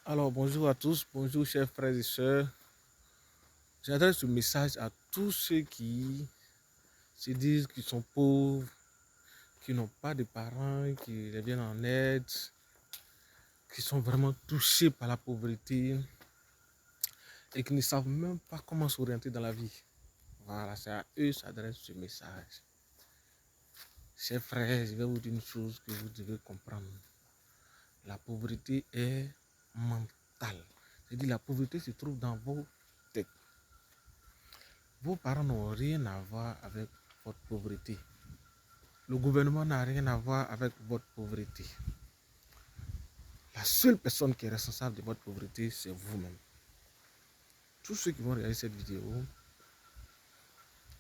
Alors, bonjour à tous, bonjour chers frères et sœurs. J'adresse ce message à tous ceux qui se disent qu'ils sont pauvres, qui n'ont pas de parents, qui les viennent en aide, qui sont vraiment touchés par la pauvreté et qui ne savent même pas comment s'orienter dans la vie. Voilà, c'est à eux que s'adresse ce message. Chers frères, je vais vous dire une chose que vous devez comprendre. La pauvreté est mentale. C'est-à-dire la pauvreté se trouve dans vos têtes. Vos parents n'ont rien à voir avec votre pauvreté. Le gouvernement n'a rien à voir avec votre pauvreté. La seule personne qui est responsable de votre pauvreté, c'est vous-même. Tous ceux qui vont regarder cette vidéo,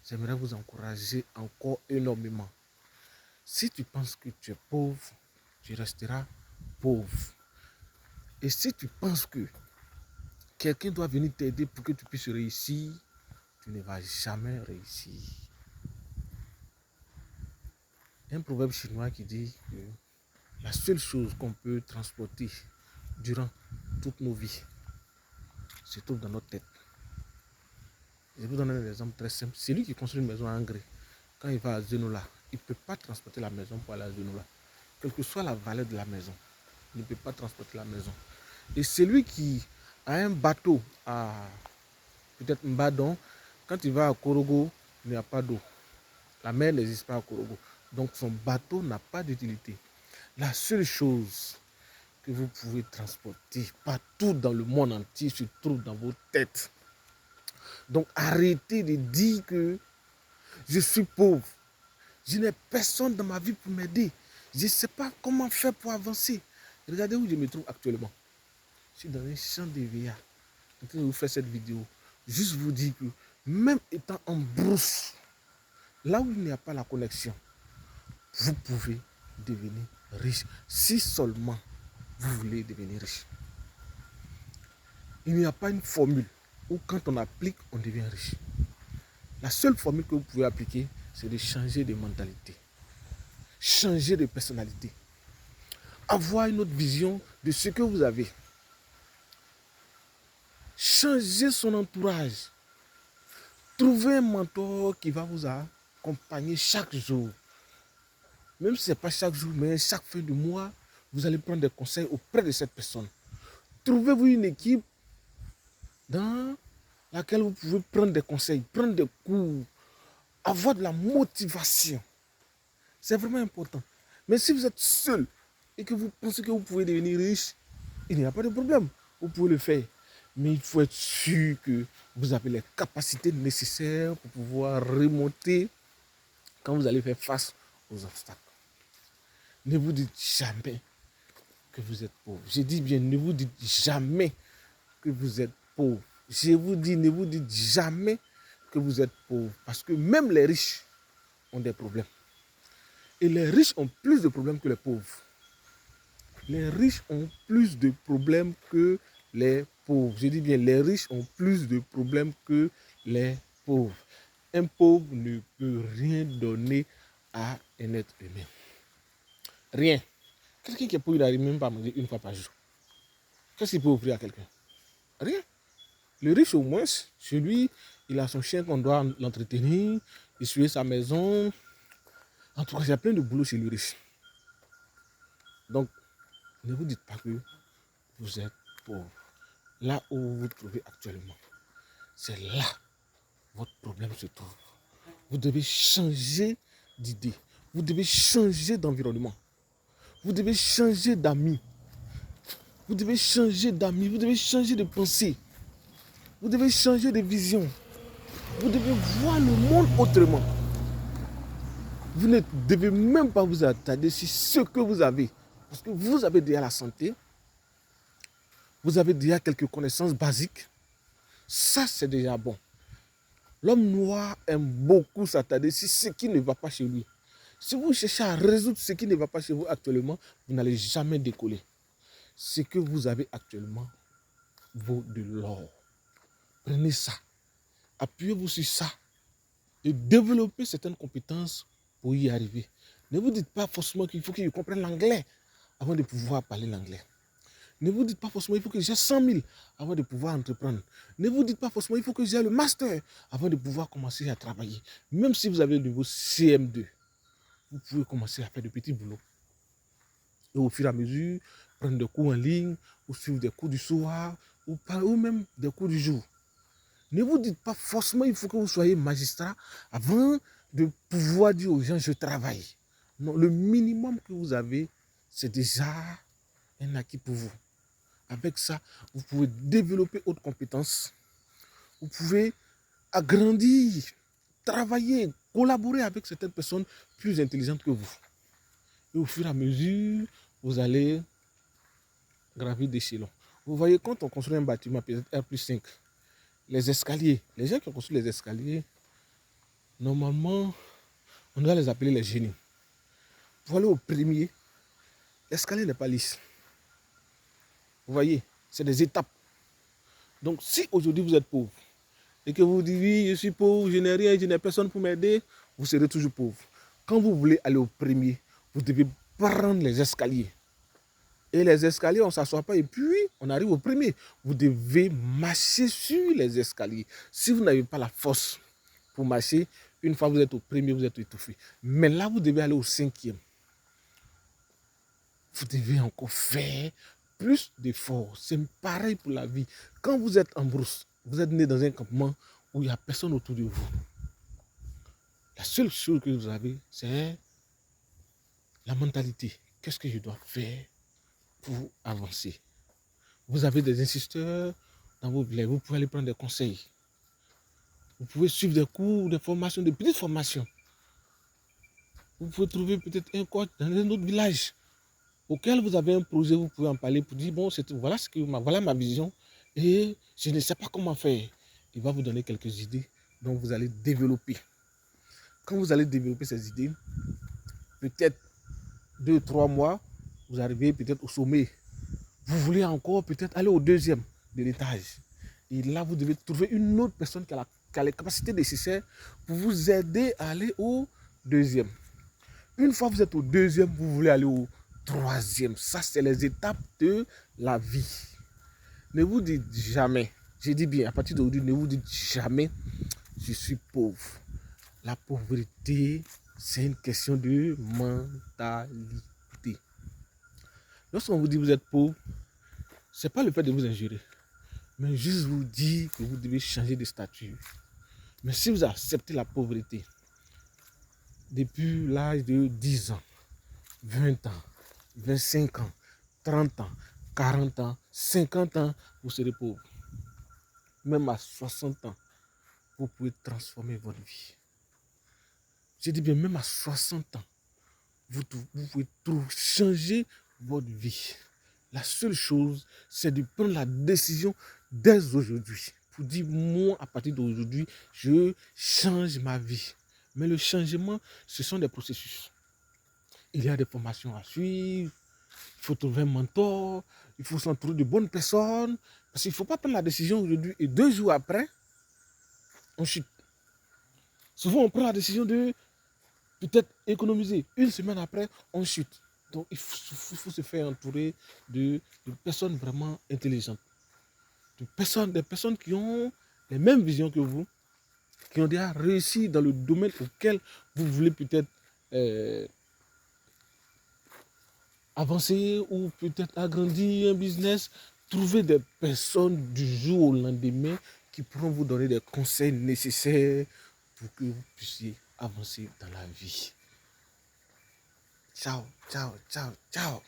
j'aimerais vous encourager encore énormément. Si tu penses que tu es pauvre, tu resteras pauvre. Et si tu penses que quelqu'un doit venir t'aider pour que tu puisses réussir, tu ne vas jamais réussir. Il y a un proverbe chinois qui dit que la seule chose qu'on peut transporter durant toutes nos vies se trouve dans notre tête. Je vais vous donner un exemple très simple. Celui qui construit une maison en engrais, quand il va à Zenola, il ne peut pas transporter la maison pour aller à Zenola. Quelle que soit la valeur de la maison, il ne peut pas transporter la maison. Et celui qui a un bateau à peut-être Mbadon, quand il va à Korogo, il n'y a pas d'eau. La mer n'existe pas à Korogo. Donc son bateau n'a pas d'utilité. La seule chose que vous pouvez transporter partout dans le monde entier se trouve dans vos têtes. Donc arrêtez de dire que je suis pauvre. Je n'ai personne dans ma vie pour m'aider. Je ne sais pas comment faire pour avancer. Regardez où je me trouve actuellement. Je suis dans un champ de VA. En train de vous faire cette vidéo. Juste vous dire que même étant en brousse, là où il n'y a pas la connexion, vous pouvez devenir riche. Si seulement vous voulez devenir riche. Il n'y a pas une formule où quand on applique, on devient riche. La seule formule que vous pouvez appliquer, c'est de changer de mentalité. Changer de personnalité. Avoir une autre vision de ce que vous avez. Changer son entourage. Trouver un mentor qui va vous accompagner chaque jour. Même si ce n'est pas chaque jour, mais chaque fin de mois, vous allez prendre des conseils auprès de cette personne. Trouvez-vous une équipe dans laquelle vous pouvez prendre des conseils, prendre des cours, avoir de la motivation. C'est vraiment important. Mais si vous êtes seul et que vous pensez que vous pouvez devenir riche, il n'y a pas de problème. Vous pouvez le faire. Mais il faut être sûr que vous avez les capacités nécessaires pour pouvoir remonter quand vous allez faire face aux obstacles. Ne vous dites jamais que vous êtes pauvre. Je dis bien, ne vous dites jamais que vous êtes pauvre. Je vous dis, ne vous dites jamais que vous êtes pauvre. Parce que même les riches ont des problèmes. Et les riches ont plus de problèmes que les pauvres. Les riches ont plus de problèmes que les pauvres. Je dis bien, les riches ont plus de problèmes que les pauvres. Un pauvre ne peut rien donner à un être humain. Rien. Quelqu'un qui est pauvre, il n'arrive même pas à manger une fois par jour. Qu'est-ce qu'il peut offrir à quelqu'un? Rien. Le riche, au moins, chez lui, il a son chien qu'on doit l'entretenir, essuyer sa maison. En tout cas, il y a plein de boulot chez le riche. Donc, ne vous dites pas que vous êtes pauvre. Là où vous vous trouvez actuellement, c'est là votre problème se trouve. Vous devez changer d'idée. Vous devez changer d'environnement. Vous devez changer d'amis. Vous devez changer d'amis. Vous devez changer de pensée. Vous devez changer de vision. Vous devez voir le monde autrement. Vous ne devez même pas vous attarder sur ce que vous avez. Parce que vous avez déjà la santé. Vous avez déjà quelques connaissances basiques. Ça, c'est déjà bon. L'homme noir aime beaucoup s'attarder sur ce qui ne va pas chez lui. Si vous cherchez à résoudre ce qui ne va pas chez vous actuellement, vous n'allez jamais décoller. Ce que vous avez actuellement vaut de l'or. Prenez ça. Appuyez-vous sur ça. Et développez certaines compétences pour y arriver. Ne vous dites pas forcément qu'il faut que je comprenne l'anglais avant de pouvoir parler l'anglais. Ne vous dites pas forcément il faut que j'ai 100 000 avant de pouvoir entreprendre. Ne vous dites pas forcément il faut que j'ai le master avant de pouvoir commencer à travailler. Même si vous avez le niveau CM2, vous pouvez commencer à faire de petits boulots. Et au fur et à mesure, prendre des cours en ligne, ou suivre des cours du soir, ou même des cours du jour. Ne vous dites pas forcément il faut que vous soyez magistrat avant de pouvoir dire aux gens je travaille. Non, le minimum que vous avez, c'est déjà un acquis pour vous. Avec ça, vous pouvez développer d'autres compétences. Vous pouvez agrandir, travailler, collaborer avec certaines personnes plus intelligentes que vous. Et au fur et à mesure, vous allez gravir d'échelons. Vous voyez, quand on construit un bâtiment, peut-être R+5, les escaliers, les gens qui ont construit les escaliers, normalement, on doit les appeler les génies. Pour aller au premier, l'escalier n'est pas lisse. Vous voyez, c'est des étapes. Donc, si aujourd'hui vous êtes pauvre et que vous dites oui, je suis pauvre, je n'ai rien, je n'ai personne pour m'aider, vous serez toujours pauvre. Quand vous voulez aller au premier, vous devez prendre les escaliers. Et les escaliers, on ne s'assoit pas et puis on arrive au premier. Vous devez marcher sur les escaliers. Si vous n'avez pas la force pour marcher, une fois que vous êtes au premier, vous êtes étouffé. Mais là, vous devez aller au cinquième. Vous devez encore faire plus d'efforts. C'est pareil pour la vie. Quand vous êtes en brousse, vous êtes né dans un campement où il n'y a personne autour de vous. La seule chose que vous avez, c'est la mentalité. Qu'est-ce que je dois faire pour avancer? Vous avez des instituteurs dans vos villages. Vous pouvez aller prendre des conseils. Vous pouvez suivre des cours, des formations, des petites formations. Vous pouvez trouver peut-être un coach dans un autre village auquel vous avez un projet, vous pouvez en parler pour dire, bon, voilà ma vision et je ne sais pas comment faire. Il va vous donner quelques idées dont vous allez développer. Quand vous allez développer ces idées, peut-être 2-3 mois, vous arrivez peut-être au sommet. Vous voulez encore peut-être aller au deuxième de l'étage. Et là, vous devez trouver une autre personne qui a les capacités nécessaires pour vous aider à aller au deuxième. Une fois que vous êtes au deuxième, vous voulez aller au troisième. Ça, c'est les étapes de la vie. Ne vous dites jamais, je dis bien, à partir d'aujourd'hui, ne vous dites jamais, je suis pauvre. La pauvreté, c'est une question de mentalité. Lorsqu'on vous dit que vous êtes pauvre, ce n'est pas le fait de vous injurer, mais juste vous dire que vous devez changer de statut. Mais si vous acceptez la pauvreté, depuis l'âge de 10 ans, 20 ans, 25 ans, 30 ans, 40 ans, 50 ans, vous serez pauvre. Même à 60 ans, vous pouvez transformer votre vie. Je dis bien, même à 60 ans, vous pouvez changer votre vie. La seule chose, c'est de prendre la décision dès aujourd'hui. Pour dire, moi, à partir d'aujourd'hui, je change ma vie. Mais le changement, ce sont des processus. Il y a des formations à suivre. Il faut trouver un mentor. Il faut s'entourer de bonnes personnes. Parce qu'il ne faut pas prendre la décision aujourd'hui et 2 jours après, on chute. Souvent, on prend la décision de peut-être économiser. 1 semaine après, on chute. Donc, il faut se faire entourer de personnes vraiment intelligentes. Des personnes qui ont les mêmes visions que vous, qui ont déjà réussi dans le domaine auquel vous voulez peut-être avancer ou peut-être agrandir un business. Trouvez des personnes du jour au lendemain qui pourront vous donner des conseils nécessaires pour que vous puissiez avancer dans la vie. Ciao, ciao, ciao, ciao.